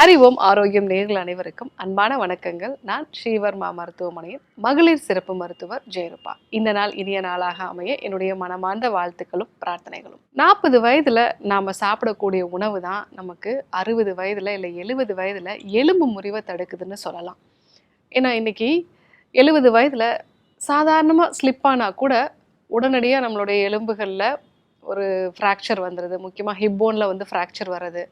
அறிவோம் ஆரோக்கியம் நேயர்கள் அனைவருக்கும் அன்பான வணக்கங்கள். நான் ஸ்ரீவர்மா மருத்துவமனையின் மகளிர் சிறப்பு மருத்துவர் ஜெயருப்பா. இந்த நாள் இனிய நாளாக அமைய என்னுடைய மனமார்ந்த வாழ்த்துக்களும் பிரார்த்தனைகளும். 40 வயதுல நாம சாப்பிடக்கூடிய உணவு தான் நமக்கு 60 வயதுல இல்லை 70 வயதுல எலும்பு முறிவை தடுக்குதுன்னு சொல்லலாம். ஏன்னா இன்னைக்கு 70 வயதுல சாதாரணமாக ஸ்லிப் ஆனால் கூட உடனடியாக நம்மளுடைய எலும்புகளில் ஒரு ஃப்ராக்சர் வந்துடுது. முக்கியமாக ஹிப்போனில் வந்து ஃப்ராக்சர் வர்றது,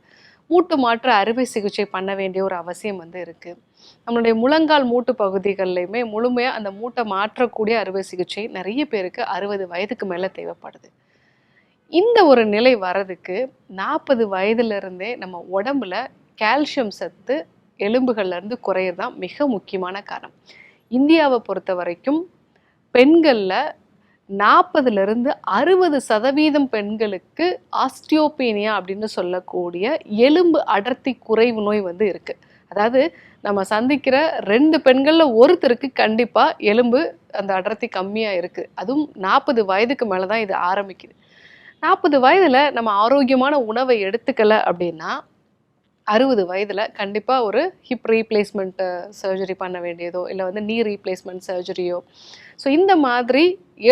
மூட்டு மாற்று அறுவை சிகிச்சை பண்ண வேண்டிய ஒரு அவசியம் வந்து இருக்குது. நம்மளுடைய முழங்கால் மூட்டு பகுதிகள்லையுமே முழுமையாக அந்த மூட்டை மாற்றக்கூடிய அறுவை சிகிச்சை நிறைய பேருக்கு 60 வயதுக்கு மேலே தேவைப்படுது. இந்த ஒரு நிலை வர்றதுக்கு 40 வயதுலேருந்தே நம்ம உடம்புல கால்சியம் சத்து எலும்புகள்லேருந்து குறையிறது தான் மிக முக்கியமான காரணம். இந்தியாவை பொறுத்த வரைக்கும் பெண்களில் 40லிருந்து 60% பெண்களுக்கு ஆஸ்டியோபீனியா அப்படின்னு சொல்லக்கூடிய எலும்பு அடர்த்தி குறைவு நோய் வந்து இருக்குது. அதாவது நம்ம சந்திக்கிற 2 பெண்களில் ஒருத்தருக்கு கண்டிப்பாக எலும்பு அந்த அடர்த்தி கம்மியாக இருக்குது. அதுவும் 40 வயதுக்கு மேலே தான் இது ஆரம்பிக்குது. 40 வயதில் நம்ம ஆரோக்கியமான உணவை எடுத்துக்கலை அப்படின்னா 60 வயதில் கண்டிப்பாக ஒரு ஹிப் ரீப்ளேஸ்மெண்ட் சர்ஜரி பண்ண வேண்டியதோ இல்லை வந்து நீ ரீப்ளேஸ்மெண்ட் சர்ஜரியோ, ஸோ இந்த மாதிரி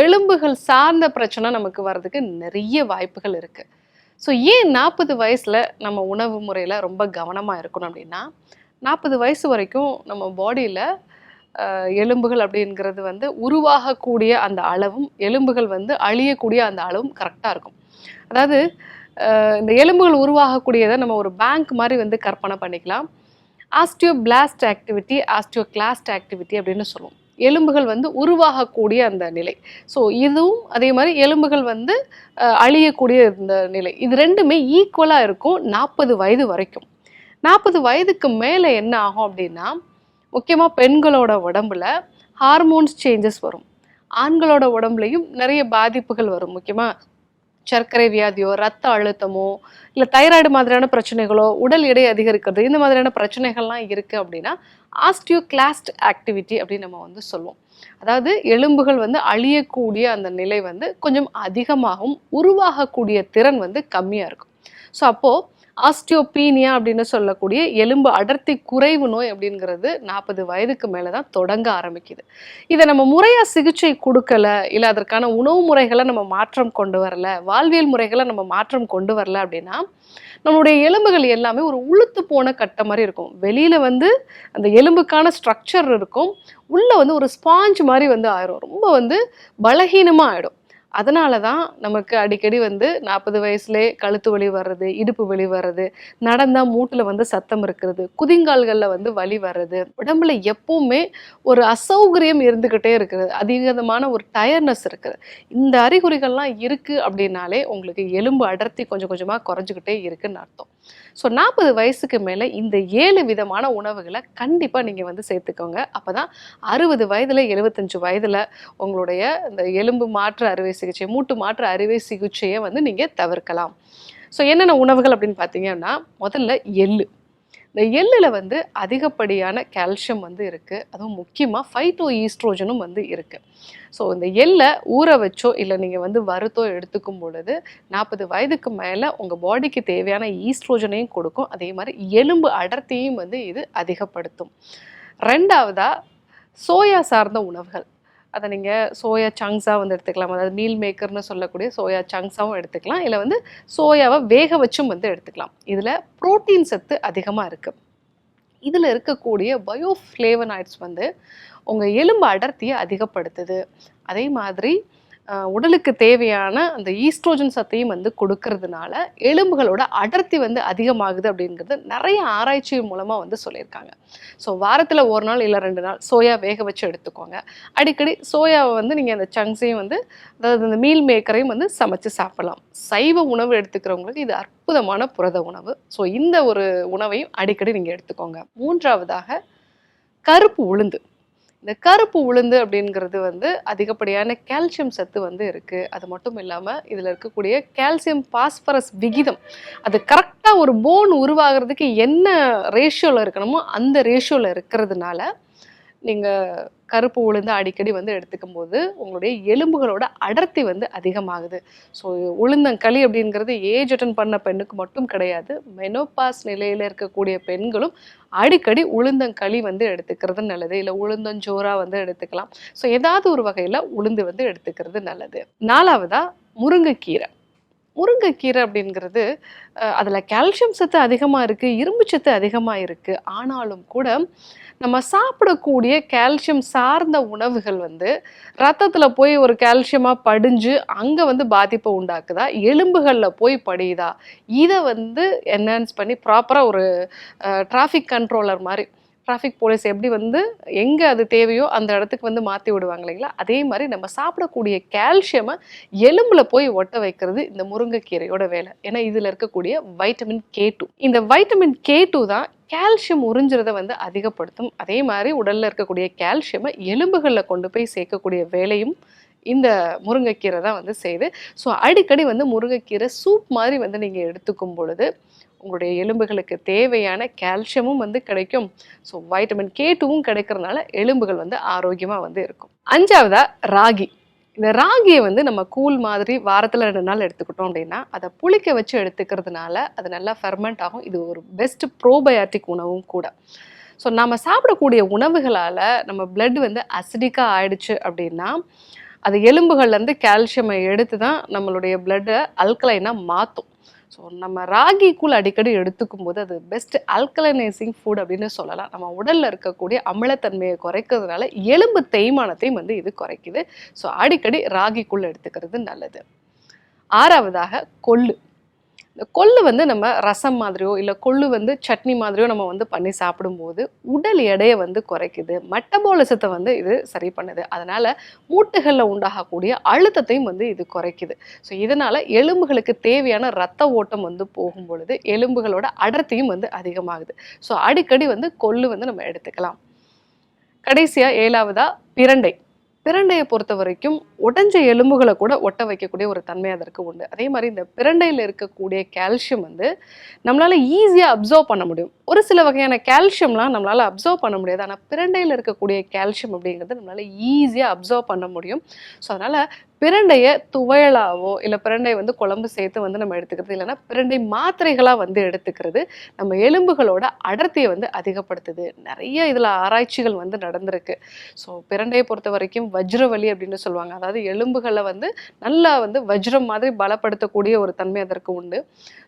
எலும்புகள் சார்ந்த பிரச்சனை நமக்கு வர்றதுக்கு நிறைய வாய்ப்புகள் இருக்குது. ஸோ ஏன் 40 வயசில் நம்ம உணவு முறையில் ரொம்ப கவனமாக இருக்கணும் அப்படின்னா, 40 வயசு வரைக்கும் நம்ம பாடியில் எலும்புகள் அப்படிங்கிறது வந்து உருவாகக்கூடிய அந்த அளவும் எலும்புகள் வந்து அழியக்கூடிய அந்த அளவும் கரெக்டாக இருக்கும். அதாவது இந்த எலும்புகள் உருவாகக்கூடியதை நம்ம ஒரு பேங்க் மாதிரி வந்து கற்பனை பண்ணிக்கலாம். ஆஸ்டியோபிளாஸ்ட் ஆக்டிவிட்டி, ஆஸ்டியோகிளாஸ்ட் ஆக்டிவிட்டி அப்படின்னு சொல்லுவோம். எலும்புகள் வந்து உருவாகக்கூடிய அந்த நிலை. ஸோ இதுவும் அதே மாதிரி எலும்புகள் வந்து அழியக்கூடிய இந்த நிலை, இது ரெண்டுமே ஈக்குவலாக இருக்கும் 40 வயது வரைக்கும். 40 வயதுக்கு மேலே என்ன ஆகும் அப்படின்னா, முக்கியமாக பெண்களோட உடம்புல ஹார்மோன்ஸ் சேஞ்சஸ் வரும். ஆண்களோட உடம்புலையும் நிறைய பாதிப்புகள் வரும். முக்கியமாக சர்க்கரை வியாதியோ, ரத்த அழுத்தமோ, இல்லை தைராய்டு மாதிரியான பிரச்சனைகளோ, உடல் எடை அதிகரிக்கிறது, இந்த மாதிரியான பிரச்சனைகள்லாம் இருக்குது அப்படின்னா ஆஸ்டியோகிளாஸ்ட் ஆக்டிவிட்டி அப்படின்னு நம்ம வந்து சொல்லுவோம். அதாவது எலும்புகள் வந்து அழியக்கூடிய அந்த நிலை வந்து கொஞ்சம் அதிகமாகவும் உருவாகக்கூடிய திறன் வந்து கம்மியாக இருக்கும். ஸோ அப்போது ஆஸ்டியோபீனியா அப்படின்னு சொல்லக்கூடிய எலும்பு அடர்த்தி குறைவு நோய் அப்படிங்கிறது 40 வயதுக்கு மேலே தான் தொடங்க ஆரம்பிக்குது. இதை நம்ம முறையாக சிகிச்சை கொடுக்கல, இல்லை அதற்கான உணவு முறைகளை நம்ம மாற்றம் கொண்டு வரல, வாழ்வியல் முறைகளை நம்ம மாற்றம் கொண்டு வரல அப்படின்னா நம்மளுடைய எலும்புகள் எல்லாமே ஒரு உளுத்து போன கட்டை மாதிரி இருக்கும். வெளியில் வந்து அந்த எலும்புக்கான ஸ்ட்ரக்சர் இருக்கும், உள்ளே வந்து ஒரு ஸ்பாஞ்ச் மாதிரி வந்து ஆயிரும், ரொம்ப வந்து பலகீனமாக ஆகிடும். அதனால தான் நமக்கு அடிக்கடி வந்து 40 வயசுலேயே கழுத்து வலி வர்றது, இடுப்பு வலி வர்றது, நடந்தால் மூட்டில் வந்து சத்தம் இருக்கிறது, குதிங்கால்களில் வந்து வலி வர்றது, உடம்புல எப்பவுமே ஒரு அசௌகரியம் இருந்துக்கிட்டே இருக்குது, அதிகமான ஒரு டயர்னஸ் இருக்குது. இந்த அறிகுறிகள்லாம் இருக்குது அப்படின்னாலே உங்களுக்கு எலும்பு அடர்த்தி கொஞ்சம் கொஞ்சமாக குறைஞ்சிக்கிட்டே இருக்குன்னு அர்த்தம். ஸோ 40 வயசுக்கு மேலே இந்த 7 விதமான உணவுகளை கண்டிப்பாக நீங்கள் வந்து சேர்த்துக்கோங்க. அப்போ தான் 60 வயதில் 75 வயதில் உங்களுடைய இந்த எலும்பு மாற்று அறுவை சிகிச்சை, மூட்டு மாற்று அறுவை சிகிச்சையை வந்து நீங்கள் தவிர்க்கலாம். ஸோ என்னென்ன உணவுகள் அப்படின்னு பார்த்தீங்கன்னா, முதல்ல எள்ளு. இந்த எள்ளில் வந்து அதிகப்படியான கால்சியம் வந்து இருக்குது. அதுவும் முக்கியமாக ஃபைட்டோ ஈஸ்ட்ரோஜனும் வந்து இருக்குது. ஸோ இந்த எள்ளை ஊற வச்சோ இல்லை நீங்கள் வந்து வறுத்தோ எடுத்துக்கும் பொழுது 40 வயதுக்கு மேலே உங்கள் பாடிக்கு தேவையான ஈஸ்ட்ரோஜனையும் கொடுக்கும். அதே மாதிரி எலும்பு அடர்த்தியும் வந்து இது அதிகப்படுத்தும். ரெண்டாவதாக சோயா சார்ந்த உணவுகள். அதை நீங்கள் சோயா சங்க்ஸாக வந்து எடுத்துக்கலாம். அதாவது மீல் மேக்கர்னு சொல்லக்கூடிய சோயா சங்க்ஸாகவும் எடுத்துக்கலாம், இல்லை வந்து சோயாவை வேக வச்சும் வந்து எடுத்துக்கலாம். இதில் புரோட்டீன் சத்து அதிகமாக இருக்குது. இதில் இருக்கக்கூடிய பயோஃப்ளேவனாய்ட்ஸ் வந்து உங்கள் எலும்பு அடர்த்தியை அதிகப்படுத்துது. அதே மாதிரி உடலுக்கு தேவையான அந்த ஈஸ்ட்ரோஜன் சத்தையும் வந்து கொடுக்கறதுனால எலும்புகளோட அடர்த்தி வந்து அதிகமாகுது அப்படிங்கிறது நிறைய ஆராய்ச்சி மூலமாக வந்து சொல்லியிருக்காங்க. ஸோ வாரத்தில் ஒரு நாள் இல்லை 2 நாள் சோயா வேக வச்சு எடுத்துக்கோங்க. அடிக்கடி சோயாவை வந்து நீங்கள் அந்த சங்க்ஸையும் வந்து, அதாவது அந்த மீல் மேக்கரையும் வந்து சமைச்சு சாப்பிடலாம். சைவ உணவு எடுத்துக்கிறவங்களுக்கு இது அற்புதமான புரத உணவு. ஸோ இந்த ஒரு உணவையும் அடிக்கடி நீங்கள் எடுத்துக்கோங்க. மூன்றாவதாக கருப்பு உளுந்து. இந்த கருப்பு உளுந்து அப்படிங்கிறது வந்து அதிகப்படியான கால்சியம் சத்து வந்து இருக்குது. அது மட்டும் இல்லாமல் இதில் இருக்கக்கூடிய கால்சியம் பாஸ்பரஸ் விகிதம் அது கரெக்டாக ஒரு போன் உருவாகிறதுக்கு என்ன ரேஷியோவில் இருக்கணுமோ அந்த ரேஷியோவில் இருக்கிறதுனால நீங்கள் கருப்பு உளுந்து அடிக்கடி வந்து எடுத்துக்கும் போது உங்களுடைய எலும்புகளோட அடர்த்தி வந்து அதிகமாகுது. ஸோ உளுந்தங்களி அப்படிங்கிறது ஏஜ் அட்டன் பண்ண பெண்ணுக்கு மட்டும் கிடையாது, மெனோபாஸ் நிலையில் இருக்கக்கூடிய பெண்களும் அடிக்கடி உளுந்தங்களி வந்து எடுத்துக்கிறது நல்லது. இல்லை உளுந்தஞ்சோறா வந்து எடுத்துக்கலாம். ஸோ ஏதாவது ஒரு வகையில் உளுந்து வந்து எடுத்துக்கிறது நல்லது. 4வதா முருங்கைக்கீரை. முருங்கைக்கீரை அப்படிங்கிறது அதில் கால்சியம் சத்து அதிகமாக இருக்குது, இரும்பு சத்து அதிகமாக இருக்குது. ஆனாலும் கூட நம்ம சாப்பிடக்கூடிய கால்சியம் சார்ந்த உணவுகள் வந்து ரத்தத்தில் போய் ஒரு கால்சியமாக படிஞ்சு அங்கே வந்து பாதிப்பை உண்டாக்குதா, எலும்புகளில் போய் படியுதா, இதை வந்து என்ஹான்ஸ் பண்ணி ப்ராப்பராக ஒரு டிராஃபிக் கண்ட்ரோலர் மாதிரி, டிராஃபிக் போலீஸ் எப்படி வந்து எங்கே அது தேவையோ அந்த இடத்துக்கு வந்து மாற்றி விடுவாங்க இல்லைங்களா, அதே மாதிரி நம்ம சாப்பிடக்கூடிய கால்சியமை எலும்பில் போய் ஒட்ட வைக்கிறது இந்த முருங்கைக்கீரையோட வேலை. ஏன்னா இதில் இருக்கக்கூடிய வைட்டமின் K2, இந்த வைட்டமின் K2 தான் கால்சியம் உறிஞ்சுறதை வந்து அதிகப்படுத்தும். அதே மாதிரி உடலில் இருக்கக்கூடிய கால்சியமை எலும்புகளில் கொண்டு போய் சேர்க்கக்கூடிய வேலையும் இந்த முருங்கைக்கீரை தான் வந்து செய்யுது. ஸோ அடிக்கடி வந்து முருங்கைக்கீரை சூப் மாதிரி வந்து நீங்கள் எடுத்துக்கும் பொழுது உங்களுடைய எலும்புகளுக்கு தேவையான கால்சியமும் வந்து கிடைக்கும். ஸோ வைட்டமின் K2வும் கிடைக்கிறதுனால எலும்புகள் வந்து ஆரோக்கியமாக வந்து இருக்கும். 5வதா ராகி. இந்த ராகியை வந்து நம்ம கூழ் மாதிரி வாரத்தில் 2 நாள் எடுத்துக்கிட்டோம் அப்படின்னா அதை புளிக்க வச்சு எடுத்துக்கிறதுனால அது நல்லா ஃபெர்மெண்ட் ஆகும். இது ஒரு பெஸ்ட் ப்ரோபயாட்டிக் உணவும் கூட. ஸோ நம்ம சாப்பிடக்கூடிய உணவுகளால் நம்ம பிளட் வந்து அசிடிக்காக ஆயிடுச்சு அப்படின்னா அது எலும்புகள்லேருந்து கால்சியமை எடுத்து தான் நம்மளுடைய பிளட்டை அல்கலைனாக மாற்றும். ஸோ நம்ம ராகி கூழ் அடிக்கடி எடுத்துக்கும் போது அது பெஸ்ட் அல்கலைனைசிங் ஃபுட் அப்படின்னு சொல்லலாம். நம்ம உடலில் இருக்கக்கூடிய அமிலத்தன்மையை குறைக்கிறதுனால எலும்பு தேய்மானத்தையும் வந்து இது குறைக்குது. ஸோ அடிக்கடி ராகி கூழ் எடுத்துக்கிறது நல்லது. 6வதாக கொள்ளு. இந்த கொள்ளு வந்து நம்ம ரசம் மாதிரியோ இல்லை கொள்ளு வந்து சட்னி மாதிரியோ நம்ம வந்து பண்ணி சாப்பிடும்போது உடல் எடையை வந்து குறைக்குது, மெட்டபாலிசத்தை வந்து இது சரி பண்ணுது. அதனால் மூட்டுகளில் உண்டாகக்கூடிய அழுத்தத்தையும் வந்து இது குறைக்குது. ஸோ இதனால் எலும்புகளுக்கு தேவையான இரத்த ஓட்டம் வந்து போகும் பொழுது எலும்புகளோட அடர்த்தியும் வந்து அதிகமாகுது. ஸோ அடிக்கடி வந்து கொள்ளு வந்து நம்ம எடுத்துக்கலாம். கடைசியாக 7வதா பிரண்டை. பிரண்டையை பொறுத்த வரைக்கும் உடஞ்ச எலும்புகளை கூட ஒட்ட வைக்கக்கூடிய ஒரு தன்மை அதற்கு உண்டு. அதே மாதிரி இந்த பிரண்டையில் இருக்கக்கூடிய கால்சியம் வந்து நம்மளால ஈஸியாக அப்சர்வ் பண்ண முடியும். ஒரு சில வகையான கால்சியம்லாம் நம்மளால அப்சர்வ் பண்ண முடியாது, ஆனால் பிரண்டையில் இருக்கக்கூடிய கால்சியம் அப்படிங்கிறது நம்மளால ஈஸியாக அப்சர்வ் பண்ண முடியும். ஸோ அதனால் பிரண்டையை துவையலாவோ இல்லை பிரண்டை வந்து குழம்பு சேர்த்து வந்து நம்ம எடுத்துக்கிறது, இல்லைன்னா பிரண்டை மாத்திரைகளாக வந்து எடுத்துக்கிறது நம்ம எலும்புகளோட அடர்த்தியை வந்து அதிகப்படுத்துது. நிறைய இதில் ஆராய்ச்சிகள் வந்து நடந்திருக்கு. ஸோ பிரண்டையை பொறுத்த வரைக்கும் வஜ்ரவலி அப்படின்னு சொல்லுவாங்க. அதாவது எலும்புகளை வந்து நல்லா வந்து வஜ்ரம் மாதிரி பலப்படுத்தக்கூடிய ஒரு தன்மை அதற்கு உண்டு.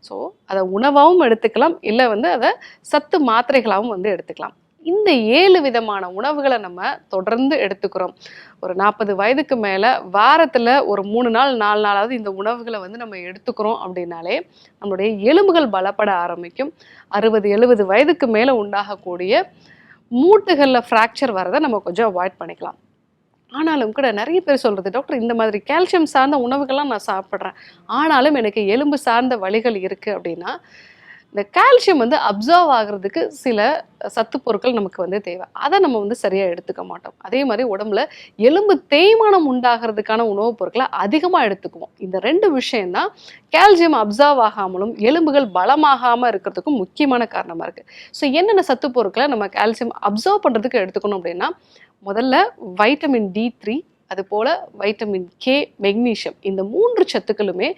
ஸோ அதை உணவாகவும் எடுத்துக்கலாம், இல்லை வந்து அதை சத்து மாத்திரைகளாகவும் வந்து எடுத்துக்கலாம். இந்த 7 விதமான உணவுகளை நம்ம தொடர்ந்து எடுத்துக்கிறோம். ஒரு 40 வயதுக்கு மேலே வாரத்தில் ஒரு 3 நாள் 4 நாளாவது இந்த உணவுகளை வந்து நம்ம எடுத்துக்கிறோம் அப்படின்னாலே நம்மளுடைய எலும்புகள் பலப்பட ஆரம்பிக்கும். 60-70 வயதுக்கு மேலே உண்டாகக்கூடிய மூட்டுகளில் ஃப்ராக்சர் வரதை நம்ம கொஞ்சம் அவாய்ட் பண்ணிக்கலாம். ஆனாலும் கூட நிறைய பேர் சொல்கிறது, டாக்டர் இந்த மாதிரி கால்சியம் சார்ந்த உணவுகள்லாம் நான் சாப்பிட்றேன், ஆனாலும் எனக்கு எலும்பு சார்ந்த வலிகள் இருக்குது அப்படின்னா இந்த கால்சியம் வந்து அப்சர்வ் ஆகிறதுக்கு சில சத்து பொருட்கள் நமக்கு வந்து தேவை. அதை நம்ம வந்து சரியாக எடுத்துக்க மாட்டோம். அதே மாதிரி உடம்புல எலும்பு தேய்மானம் உண்டாகிறதுக்கான உணவுப் பொருட்களை அதிகமாக எடுத்துக்குவோம். இந்த 2 விஷயம்தான் கால்சியம் அப்சர்வ் ஆகாமலும் எலும்புகள் பலமாகாமல் இருக்கிறதுக்கும் முக்கியமான காரணமாக இருக்குது. ஸோ என்னென்ன சத்து பொருட்களை நம்ம கால்சியம் அப்சர்வ் பண்ணுறதுக்கு எடுத்துக்கணும் அப்படின்னா, முதல்ல வைட்டமின் D3, அதுபோல் வைட்டமின் K, மெக்னீஷியம், இந்த 3 சத்துக்களுமே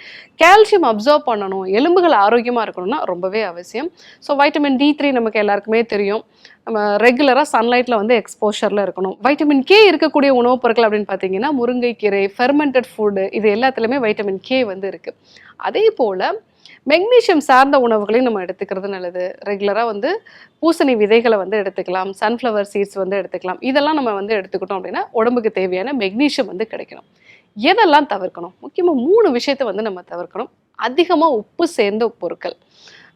கால்சியம் அப்சர்வ் பண்ணணும், எலும்புகள் ஆரோக்கியமாக இருக்கணும்னா ரொம்பவே அவசியம். ஸோ வைட்டமின் D3 நமக்கு எல்லாருக்குமே தெரியும், நம்ம ரெகுலராக சன்லைட்டில் வந்து எக்ஸ்போஷரில் இருக்கணும். வைட்டமின் K இருக்கக்கூடிய உணவுப் பொருட்கள் அப்படின்னு பார்த்தீங்கன்னா முருங்கைக்கீரை, ஃபெர்மெண்டட் ஃபுட்டு, இது எல்லாத்துலேயுமே வைட்டமின் K வந்து இருக்குது. அதே போல் மெக்னீஷியம் சார்ந்த உணவுகளையும் நம்ம எடுத்துக்கிறது நல்லது. ரெகுலராக வந்து பூசணி விதைகளை வந்து எடுத்துக்கலாம், சன்ஃப்ளவர் சீட்ஸ் வந்து எடுத்துக்கலாம். இதெல்லாம் நம்ம வந்து எடுத்துக்கிட்டோம் அப்படின்னா உடம்புக்கு தேவையான மெக்னீஷியம் வந்து கிடைக்கணும். எதெல்லாம் தவிர்க்கணும்? முக்கியமாக 3 விஷயத்தை வந்து நம்ம தவிர்க்கணும். அதிகமாக உப்பு சேர்ந்த பொருட்கள்,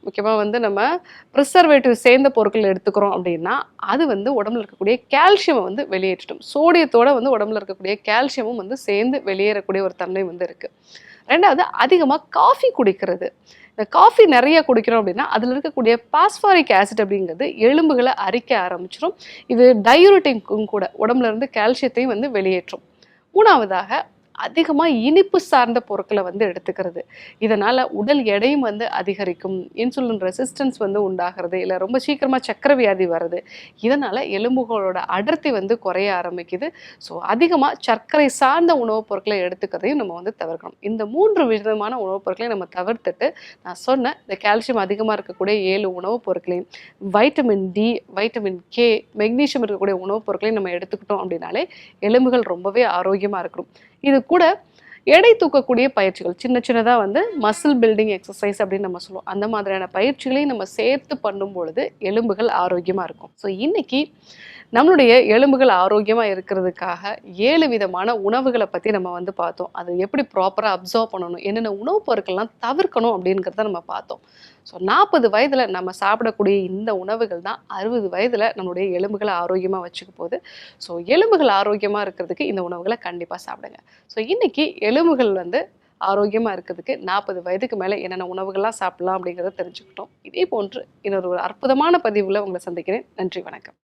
முக்கியமாக வந்து நம்ம ப்ரிசர்வேட்டிவ் சேர்ந்த பொருட்கள் எடுத்துக்கிறோம் அப்படின்னா அது வந்து உடம்புல இருக்கக்கூடிய கால்சியமை வந்து வெளியேற்றிடும். சோடியத்தோட வந்து உடம்புல இருக்கக்கூடிய கால்சியமும் வந்து சேர்ந்து வெளியேறக்கூடிய ஒரு தன்மை வந்து இருக்குது. 2வது, அதிகமாக காஃபி குடிக்கிறது. இந்த காஃபி நிறைய குடிக்கிறோம் அப்படின்னா அதில் இருக்கக்கூடிய பாஸ்பாரிக் ஆசிட் அப்படிங்கிறது எலும்புகளை அரிக்க ஆரம்பிச்சிடும். இது டயூரிட்டிங்க்கும் கூட உடம்புல இருந்து கால்சியத்தையும் வந்து வெளியேற்றும். 3வதாக அதிகமாக இனிப்பு சார்ந்த பொருட்களை வந்து எடுத்துக்கிறது. இதனால் உடல் எடையும் வந்து அதிகரிக்கும். இன்சுலின் ரெசிஸ்டன்ஸ் வந்து உண்டாகிறது, இல்லை ரொம்ப சீக்கிரமாக சர்க்கரை வியாதி வருது. இதனால் எலும்புகளோட அடர்த்தி வந்து குறைய ஆரம்பிக்குது. ஸோ அதிகமாக சர்க்கரை சார்ந்த உணவுப் பொருட்களை எடுத்துக்கிறதையும் நம்ம வந்து தவிர்க்கணும். இந்த 3 விதமான உணவுப் பொருட்களையும் நம்ம தவிர்த்துட்டு, நான் சொன்ன இந்த கால்சியம் அதிகமாக இருக்கக்கூடிய 7 உணவுப் பொருட்களையும், vitamin D, vitamin K, magnesium இருக்கக்கூடிய உணவுப் பொருட்களையும் நம்ம எடுத்துக்கிட்டோம் அப்படின்னாலே எலும்புகள் ரொம்பவே ஆரோக்கியமாக இருக்கணும். இது கூட எடை தூக்கக்கூடிய பயிற்சிகள் சின்ன சின்னதாக வந்து மசில் பில்டிங் எக்ஸசைஸ் அப்படின்னு நம்ம சொல்லுவோம். அந்த மாதிரியான பயிற்சிகளையும் நம்ம சேர்த்து பண்ணும் பொழுது எலும்புகள் ஆரோக்கியமாக இருக்கும். ஸோ இன்னைக்கு நம்மளுடைய எலும்புகள் ஆரோக்கியமாக இருக்கிறதுக்காக 7 விதமான உணவுகளை பற்றி நம்ம வந்து பார்த்தோம். அது எப்படி ப்ராப்பராக அப்சர்வ் பண்ணணும், என்னென்ன உணவுப் பொருட்கள்லாம் தவிர்க்கணும் அப்படிங்கிறத நம்ம பார்த்தோம். ஸோ 40 வயதில் நம்ம சாப்பிடக்கூடிய இந்த உணவுகள் தான் 60 வயதில் நம்மளுடைய எலும்புகளை ஆரோக்கியமாக வச்சுக்க போகுது. ஸோ எலும்புகள் ஆரோக்கியமாக இருக்கிறதுக்கு இந்த உணவுகளை கண்டிப்பாக சாப்பிடுங்க. ஸோ இன்னைக்கு எலும்புகள் வந்து ஆரோக்கியமாக இருக்கிறதுக்கு 40 வயதுக்கு மேலே என்னென்ன உணவுகள்லாம் சாப்பிடலாம் அப்படிங்கிறத தெரிஞ்சுக்கிட்டோம். இதே போன்று இன்னொரு அற்புதமான பதிவில் உங்களை சந்திக்கிறேன். நன்றி, வணக்கம்.